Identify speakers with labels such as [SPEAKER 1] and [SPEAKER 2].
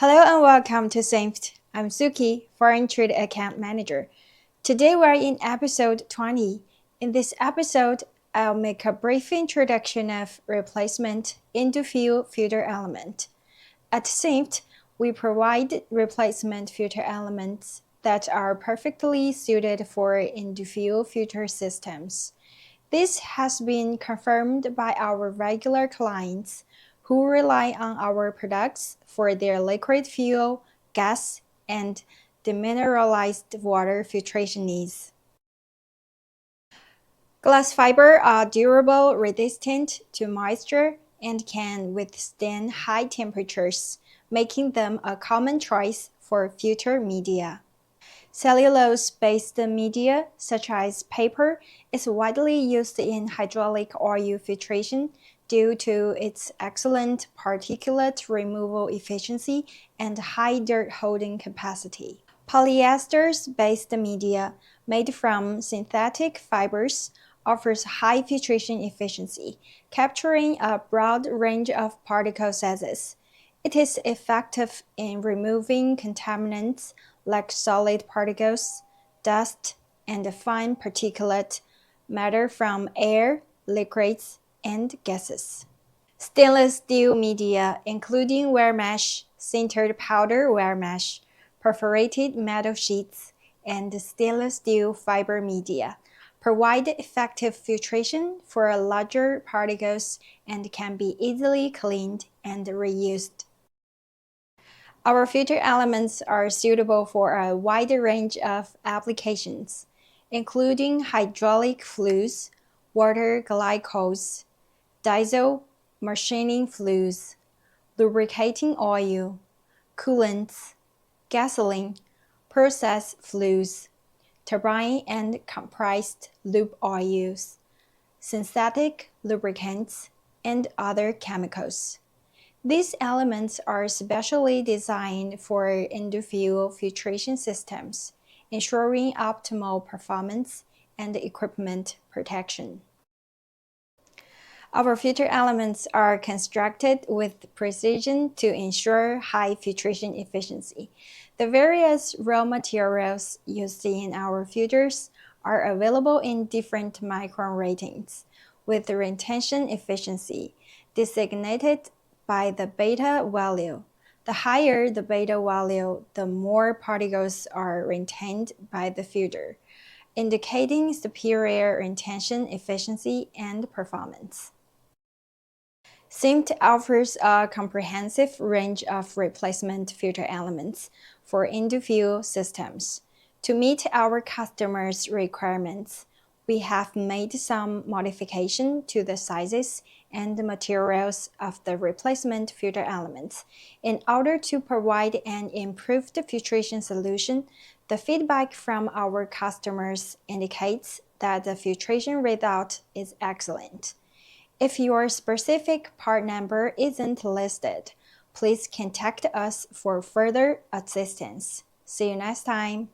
[SPEAKER 1] Hello and welcome to Sinft. I'm Suki, Foreign Trade Account Manager. Today we're in episode 20. In this episode, I'll make a brief introduction of replacement Indufil filter element. At Sinft, we provide replacement filter elements that are perfectly suited for Indufil filter systems. This has been confirmed by our regular clients who rely on our products for their liquid fuel, gas, and demineralized water filtration needs. Glass fiber are durable, resistant to moisture, and can withstand high temperatures, making them a common choice for filter media. Cellulose-based media, such as paper, is widely used in hydraulic oil filtration due to its excellent particulate removal efficiency and high dirt holding capacity. Polyesters-based media, made from synthetic fibers, offers high filtration efficiency, capturing a broad range of particle sizes. It is effective in removing contaminants like solid particles, dust, and fine particulate matter from air, liquids, and gases. Stainless steel media, including wire mesh, sintered powder wire mesh, perforated metal sheets, and stainless steel fiber media, provide effective filtration for larger particles and can be easily cleaned and reused. Our filter elements are suitable for a wide range of applications, including hydraulic fluids, water glycols, diesel machining fluids, lubricating oil, coolants, gasoline, process fluids, turbine and compressed lube oils, synthetic lubricants, and other chemicals. These elements are specially designed for Indufil filtration systems, ensuring optimal performance and equipment protection. Our filter elements are constructed with precision to ensure high filtration efficiency. The various raw materials used in our filters are available in different micron ratings, with the retention efficiency designated by the beta value. The higher the beta value, the more particles are retained by the filter, indicating superior retention efficiency and performance. Sinft offers a comprehensive range of replacement filter elements for Indufil systems. To meet our customers' requirements, we have made some modification to the sizes and materials of the replacement filter elements. In order to provide an improved filtration solution, the feedback from our customers indicates that the filtration result is excellent. If your specific part number isn't listed, please contact us for further assistance. See you next time.